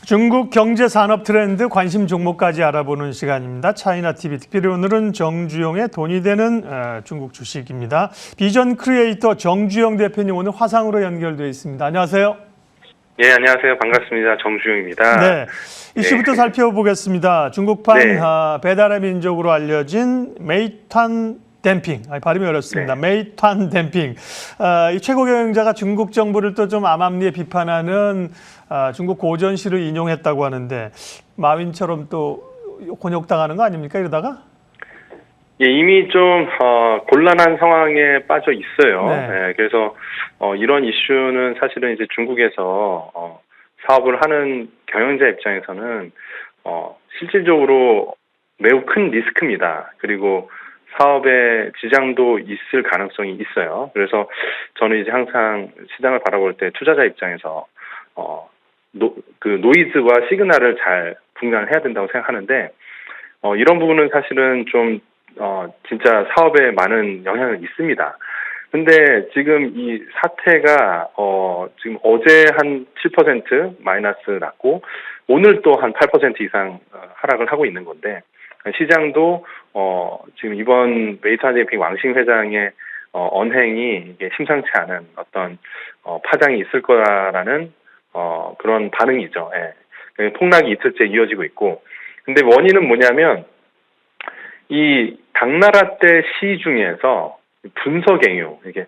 중국 경제 산업 트렌드 관심 종목까지 알아보는 시간입니다. 차이나TV 특별히 오늘은 정주영의 돈이 되는 중국 주식입니다. 비전 크리에이터 정주영 대표님 오늘 화상으로 연결되어 있습니다. 안녕하세요. 네, 안녕하세요. 반갑습니다. 정주영입니다. 네, 이슈부터 살펴보겠습니다. 중국판 배달의 민족으로 알려진 메이탄 댐핑, 발음이 어렵습니다. 메이탄 댐핑. 이 최고 경영자가 중국 정부를 또 좀 암암리에 비판하는 중국 고전시를 인용했다고 하는데 마윈처럼 또 곤욕당하는 거 아닙니까 이러다가? 예, 이미 좀 곤란한 상황에 빠져 있어요. 네. 그래서 이런 이슈는 사실은 이제 중국에서 사업을 하는 경영자 입장에서는 실질적으로 매우 큰 리스크입니다. 그리고 사업에 지장도 있을 가능성이 있어요. 그래서 저는 이제 항상 시장을 바라볼 때 투자자 입장에서 노이즈와 시그널을 잘 분간을 해야 된다고 생각하는데 이런 부분은 사실은 좀 진짜 사업에 많은 영향을 있습니다. 근데 지금 이 사태가 지금 어제 한 7% 마이너스 났고 오늘 또 한 8% 이상 하락을 하고 있는 건데 시장도 지금 이번 메이탄 댐핑 왕싱 회장의 언행이 이게 심상치 않은 어떤 파장이 있을 거라는 그런 반응이죠. 예. 폭락이 이틀째 이어지고 있고, 근데 원인은 뭐냐면 이 당나라 때 시 중에서 분서갱유, 이게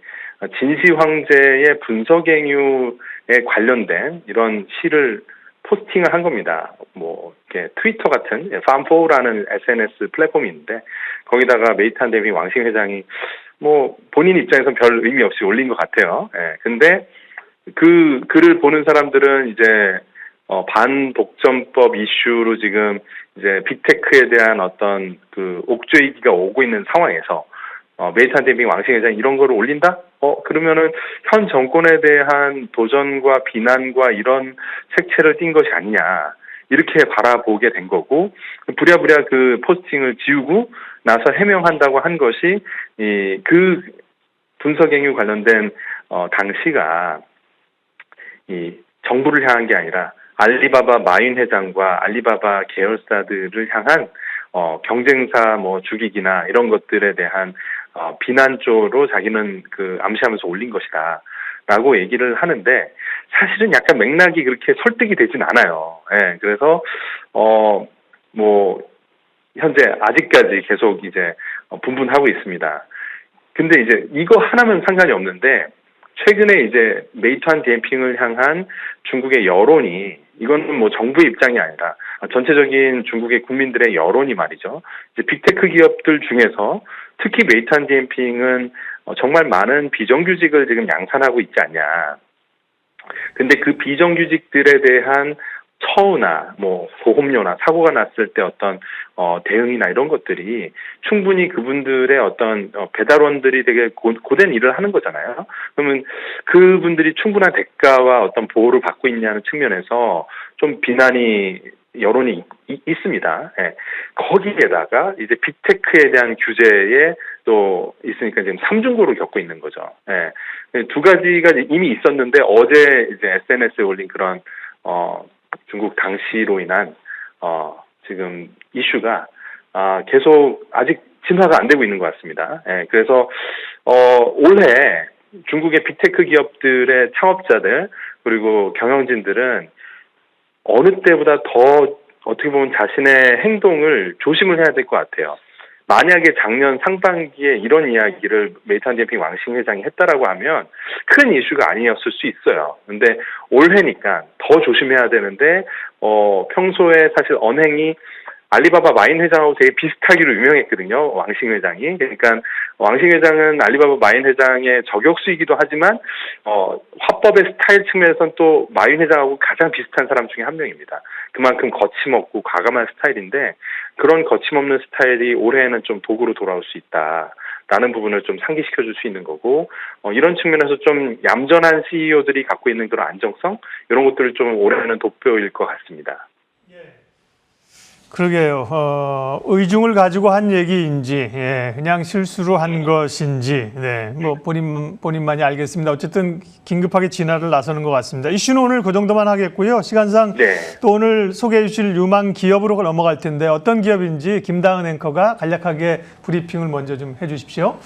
진시 황제의 분서갱유에 관련된 이런 시를 포스팅을 한 겁니다. 뭐 이렇게 트위터 같은 팜4라는 SNS 플랫폼이 있는데 거기다가 메이탄 댐핑 왕싱 회장이 뭐 본인 입장에서는 별 의미 없이 올린 것 같아요. 예. 근데 그 글을 보는 사람들은 이제 반독점법 이슈로 지금 이제 빅테크에 대한 어떤 그 옥죄이기가 오고 있는 상황에서 메이탄 댐핑 왕싱 회장이 이런 거를 올린다? 그러면은 현 정권에 대한 도전과 비난과 이런 색채를 띈 것이 아니냐. 이렇게 바라보게 된 거고, 부랴부랴 그 포스팅을 지우고 나서 해명한다고 한 것이, 그 분서갱유 관련된, 당시가, 이 정부를 향한 게 아니라 알리바바 마윈 회장과 알리바바 계열사들을 향한, 경쟁사 뭐 죽이기나 이런 것들에 대한 비난조로 자기는 그 암시하면서 올린 것이다 라고 얘기를 하는데 사실은 약간 맥락이 그렇게 설득이 되진 않아요. 예, 그래서 뭐 현재 아직까지 계속 이제 분분하고 있습니다. 근데 이제 이거 하나면 상관이 없는데 최근에 이제 메이탄 댐핑을 향한 중국의 여론이 이건 뭐 정부의 입장이 아니라 전체적인 중국의 국민들의 여론이 말이죠. 이제 빅테크 기업들 중에서 특히 메이탄 댐핑은 정말 많은 비정규직을 지금 양산하고 있지 않냐. 근데 그 비정규직들에 대한 처우나 뭐 보험료나 사고가 났을 때 어떤 대응이나 이런 것들이 충분히 그분들의 어떤 배달원들이 되게 고된 일을 하는 거잖아요. 그러면 그분들이 충분한 대가와 어떤 보호를 받고 있냐는 측면에서 좀 비난이 여론이 있습니다. 예. 거기에다가 이제 빅테크에 대한 규제에 또 있으니까 지금 삼중고를 겪고 있는 거죠. 예. 두 가지가 이미 있었는데 어제 이제 SNS에 올린 그런 중국 당시로 인한 지금 이슈가 계속 아직 진화가 안 되고 있는 것 같습니다. 예, 그래서 올해 중국의 빅테크 기업들의 창업자들 그리고 경영진들은 어느 때보다 더 어떻게 보면 자신의 행동을 조심을 해야 될 것 같아요. 만약에 작년 상반기에 이런 이야기를 메이탄 댐핑 왕싱 회장이 했다라고 하면 큰 이슈가 아니었을 수 있어요. 근데 올해니까 더 조심해야 되는데 평소에 사실 언행이 알리바바 마윈 회장하고 되게 비슷하기로 유명했거든요. 왕싱 회장이. 그러니까 왕싱 회장은 알리바바 마윈 회장의 저격수이기도 하지만 화법의 스타일 측면에서는 또 마윈 회장하고 가장 비슷한 사람 중에 한 명입니다. 그만큼 거침없고 과감한 스타일인데 그런 거침없는 스타일이 올해에는 좀 도구로 돌아올 수 있다라는 부분을 좀 상기시켜 줄 수 있는 거고 이런 측면에서 좀 얌전한 CEO들이 갖고 있는 그런 안정성 이런 것들을 좀 올해는 돋보일 것 같습니다. 그러게요. 의중을 가지고 한 얘기인지, 예, 그냥 실수로 한 것인지, 네, 뭐 본인만이 알겠습니다. 어쨌든 긴급하게 진화를 나서는 것 같습니다. 이슈는 오늘 그 정도만 하겠고요. 시간상 네. 또 오늘 소개해 주실 유망 기업으로 넘어갈 텐데 어떤 기업인지 김다은 앵커가 간략하게 브리핑을 먼저 좀 해주십시오.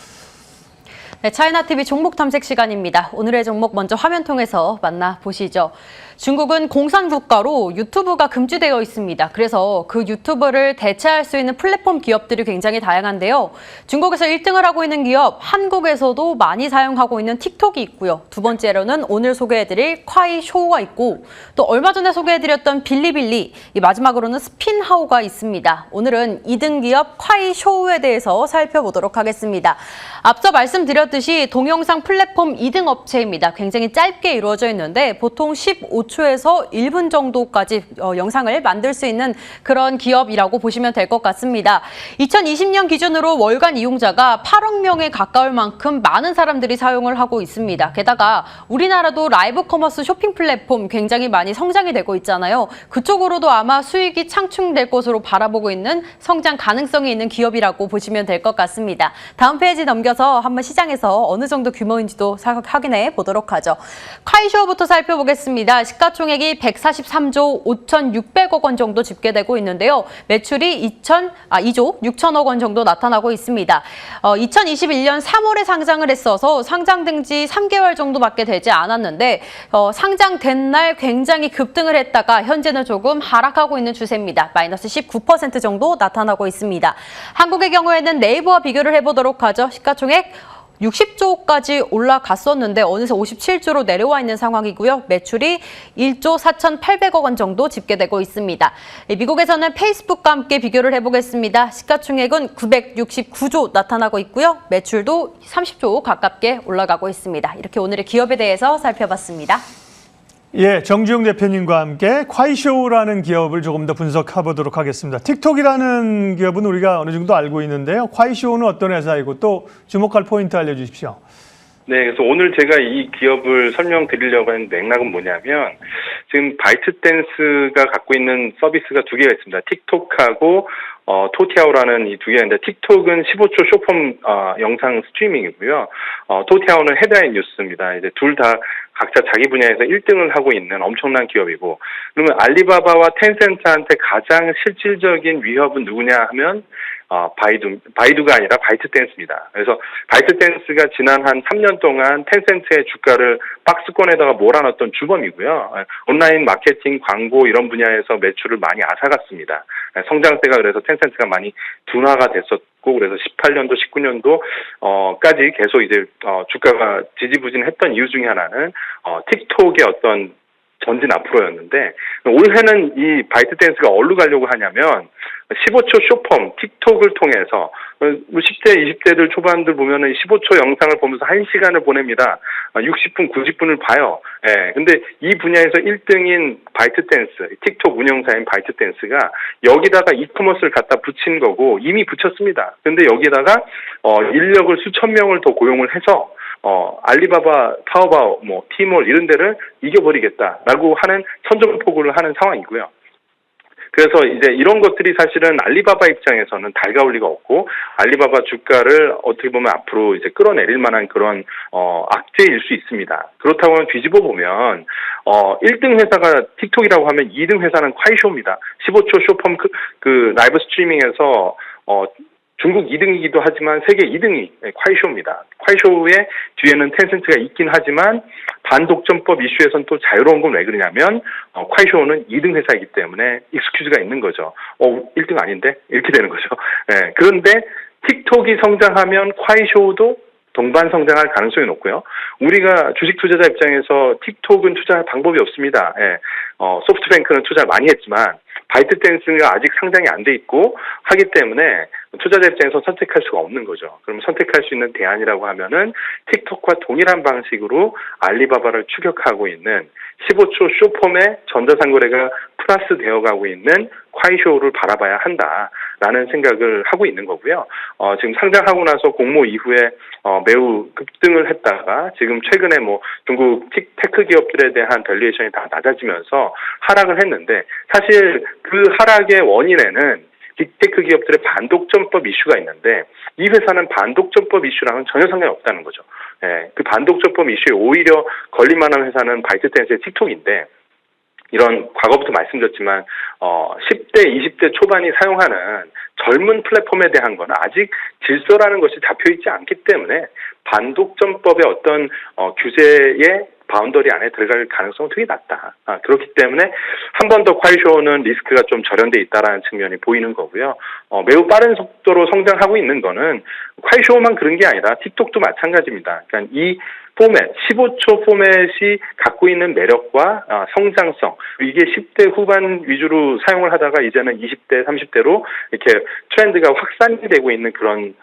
네, 차이나TV 종목 탐색 시간입니다. 오늘의 종목 먼저 화면 통해서 만나보시죠. 중국은 공산 국가로 유튜브가 금지되어 있습니다. 그래서 그 유튜브를 대체할 수 있는 플랫폼 기업들이 굉장히 다양한데요. 중국에서 1등을 하고 있는 기업, 한국에서도 많이 사용하고 있는 틱톡이 있고요. 두 번째로는 오늘 소개해드릴 콰이쇼가 있고 또 얼마 전에 소개해드렸던 빌리빌리, 마지막으로는 스핀하우가 있습니다. 오늘은 2등 기업 콰이쇼에 대해서 살펴보도록 하겠습니다. 앞서 말씀드렸듯이 동영상 플랫폼 2등 업체입니다. 굉장히 짧게 이루어져 있는데 보통 15초에서 1분 정도까지 영상을 만들 수 있는 그런 기업이라고 보시면 될 것 같습니다. 2020년 기준으로 월간 이용자가 8억 명에 가까울 만큼 많은 사람들이 사용을 하고 있습니다. 게다가 우리나라도 라이브 커머스 쇼핑 플랫폼 굉장히 많이 성장이 되고 있잖아요. 그쪽으로도 아마 수익이 창출될 것으로 바라보고 있는 성장 가능성이 있는 기업이라고 보시면 될 것 같습니다. 다음 페이지 넘겨서 한번 시장에서 어느 정도 규모인지도 확인해 보도록 하죠. 콰이쇼부터 살펴보겠습니다. 시가총액이 143조 5,600억 원 정도 집계되고 있는데요. 매출이 2조 6천억 원 정도 나타나고 있습니다. 2021년 3월에 상장을 했어서 상장된 지 3개월 정도밖에 되지 않았는데 상장된 날 굉장히 급등을 했다가 현재는 조금 하락하고 있는 추세입니다. 마이너스 19% 정도 나타나고 있습니다. 한국의 경우에는 네이버와 비교를 해보도록 하죠. 시가총액 60조까지 올라갔었는데 어느새 57조로 내려와 있는 상황이고요. 매출이 1조 4,800억 원 정도 집계되고 있습니다. 미국에서는 페이스북과 함께 비교를 해보겠습니다. 시가총액은 969조 나타나고 있고요. 매출도 30조 가깝게 올라가고 있습니다. 이렇게 오늘의 기업에 대해서 살펴봤습니다. 예, 정주영 대표님과 함께 콰이쇼라는 기업을 조금 더 분석해 보도록 하겠습니다. 틱톡이라는 기업은 우리가 어느 정도 알고 있는데요. 콰이쇼는 어떤 회사이고 또 주목할 포인트 알려주십시오. 네, 그래서 오늘 제가 이 기업을 설명드리려고 하는 맥락은 뭐냐면 지금 바이트댄스가 갖고 있는 서비스가 두 개가 있습니다. 틱톡하고 토티아오라는 이 두 개가 있는데 틱톡은 15초 쇼폼 영상 스트리밍이고요. 토티아오는 헤드라인 뉴스입니다. 이제 둘 다 각자 자기 분야에서 1등을 하고 있는 엄청난 기업이고, 그러면 알리바바와 텐센트한테 가장 실질적인 위협은 누구냐 하면 바이두가 아니라 바이트댄스입니다. 그래서 바이트댄스가 지난 한 3년 동안 텐센트의 주가를 박스권에다가 몰아넣었던 주범이고요. 온라인 마케팅, 광고 이런 분야에서 매출을 많이 앗아갔습니다. 성장세가 그래서 텐센트가 많이 둔화가 됐었고, 그래서 18년도, 19년도까지 계속 이제 주가가 지지부진했던 이유 중에 하나는 틱톡의 어떤 전진 앞으로였는데, 올해는 이 바이트댄스가 어디로 가려고 하냐면 15초 쇼폼 틱톡을 통해서 10대, 20대들 초반들 보면은 15초 영상을 보면서 1시간을 보냅니다. 60분, 90분을 봐요. 예. 근데 이 분야에서 1등인 바이트댄스, 틱톡 운영사인 바이트댄스가 여기다가 이커머스를 갖다 붙인 거고 이미 붙였습니다. 근데 여기다가 인력을 수천 명을 더 고용을 해서 알리바바, 타오바오, 티몰 이런 데를 이겨버리겠다라고 하는 선전포고를 하는 상황이고요. 그래서 이제 이런 것들이 사실은 알리바바 입장에서는 달가울 리가 없고, 알리바바 주가를 어떻게 보면 앞으로 이제 끌어내릴 만한 그런 악재일 수 있습니다. 그렇다고 하면 뒤집어 보면 1등 회사가 틱톡이라고 하면 2등 회사는 콰이쇼입니다. 15초 쇼폼 그 라이브 스트리밍에서 중국 2등이기도 하지만 세계 2등이 콰이쇼입니다. 콰이쇼의 뒤에는 텐센트가 있긴 하지만 반독점법 이슈에선 또 자유로운 건 왜 그러냐면 콰이쇼는 2등 회사이기 때문에 익스큐즈가 있는 거죠. 1등 아닌데? 이렇게 되는 거죠. 네, 그런데 틱톡이 성장하면 콰이쇼도 동반 성장할 가능성이 높고요. 우리가 주식 투자자 입장에서 틱톡은 투자할 방법이 없습니다. 예, 소프트뱅크는 투자를 많이 했지만 바이트댄스가 아직 상장이 안 돼 있고 하기 때문에 투자자 입장에서 선택할 수가 없는 거죠. 그럼 선택할 수 있는 대안이라고 하면은 틱톡과 동일한 방식으로 알리바바를 추격하고 있는 15초 쇼폼의 전자상거래가 플러스 되어가고 있는 콰이쇼를 바라봐야 한다라는 생각을 하고 있는 거고요. 지금 상장하고 나서 공모 이후에 매우 급등을 했다가 지금 최근에 중국 테크 기업들에 대한 밸류에이션이 다 낮아지면서 하면서 하락을 했는데 사실 그 하락의 원인에는 빅테크 기업들의 반독점법 이슈가 있는데 이 회사는 반독점법 이슈랑은 전혀 상관이 없다는 거죠. 예, 그 반독점법 이슈에 오히려 걸릴만한 회사는 바이트댄스의 틱톡인데 이런 과거부터 말씀드렸지만 10대, 20대 초반이 사용하는 젊은 플랫폼에 대한 건 아직 질서라는 것이 잡혀있지 않기 때문에 반독점법의 어떤 규제의 바운더리 안에 들어갈 가능성은 되게 낮다. 그렇기 때문에 한 번 더 콰이쇼는 리스크가 좀 절연돼 있다라는 측면이 보이는 거고요. 매우 빠른 속도로 성장하고 있는 거는 콰이쇼만 그런 게 아니라 틱톡도 마찬가지입니다. 그러니까 이 포맷, 15초 포맷이 갖고 있는 매력과 성장성, 이게 10대 후반 위주로 사용을 하다가 이제는 20대, 30대로 이렇게 트렌드가 확산이 되고 있는 그런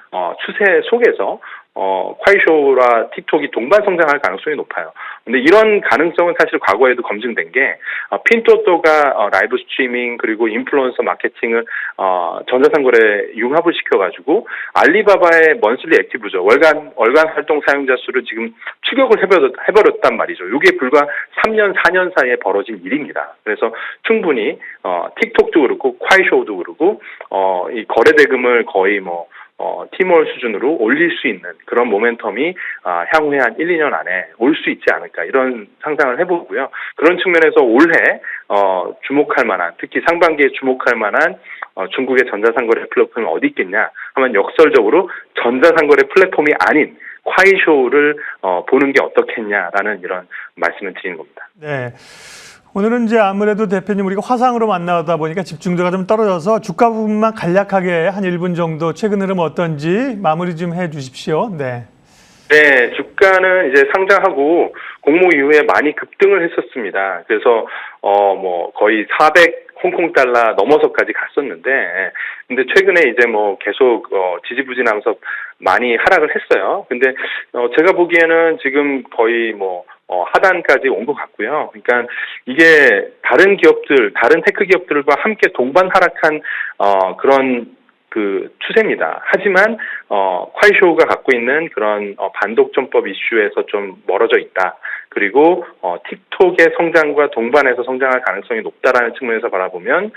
추세 속에서 콰이쇼와 틱톡이 동반 성장할 가능성이 높아요. 근데 이런 가능성은 사실 과거에도 검증된 게 핀토토가 라이브 스트리밍 그리고 인플루언서 마케팅을 전자상거래에 융합을 시켜가지고 알리바바의 먼슬리 액티브죠. 월간 활동 사용자 수를 지금 추격을 해버렸단 말이죠. 이게 불과 3년, 4년 사이에 벌어진 일입니다. 그래서 충분히 틱톡도 그렇고 콰이쇼도 그렇고 이 거래 대금을 거의 티몰 수준으로 올릴 수 있는 그런 모멘텀이 향후에 한 1, 2년 안에 올 수 있지 않을까 이런 상상을 해보고요. 그런 측면에서 올해 주목할 만한 특히 상반기에 주목할 만한 중국의 전자상거래 플랫폼이 어디 있겠냐 하면 역설적으로 전자상거래 플랫폼이 아닌 콰이쇼를 보는 게 어떻겠냐라는 이런 말씀을 드리는 겁니다. 네. 오늘은 이제 아무래도 대표님 우리가 화상으로 만나다 보니까 집중도가 좀 떨어져서 주가 부분만 간략하게 한 1분 정도 최근 흐름 어떤지 마무리 좀 해 주십시오. 네. 네, 주가는 이제 상장하고 공모 이후에 많이 급등을 했었습니다. 그래서 거의 400 홍콩 달러 넘어서까지 갔었는데, 근데 최근에 이제 계속 지지부진하면서 많이 하락을 했어요. 근데 제가 보기에는 지금 거의 하단까지 온 것 같고요. 그러니까 이게 다른 기업들, 다른 테크 기업들과 함께 동반 하락한 그런 그 추세입니다. 하지만 콰이쇼가 갖고 있는 그런 반독점법 이슈에서 좀 멀어져 있다. 그리고 틱톡의 성장과 동반해서 성장할 가능성이 높다라는 측면에서 바라보면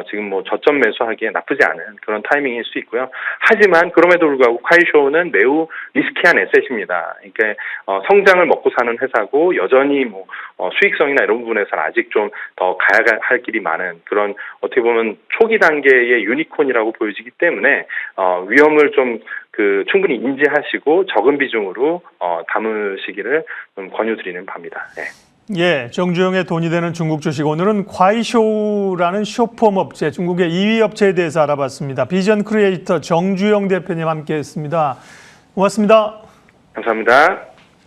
지금 저점 매수하기에 나쁘지 않은 그런 타이밍일 수 있고요. 하지만 그럼에도 불구하고 콰이쇼는 매우 리스키한 에셋입니다. 그러니까 성장을 먹고 사는 회사고 여전히 수익성이나 이런 부분에서는 아직 좀 더 가야 할 길이 많은 그런 어떻게 보면 초기 단계의 유니콘이라고 보여지기 때문에 위험을 좀 충분히 인지하시고 적은 비중으로 담으시기를 좀 권유드리는 바입니다. 네. 예, 정주영의 돈이 되는 중국 주식 오늘은 콰이쇼라는 쇼폼 업체, 중국의 2위 업체에 대해서 알아봤습니다. 비전 크리에이터 정주영 대표님 함께했습니다. 고맙습니다. 감사합니다.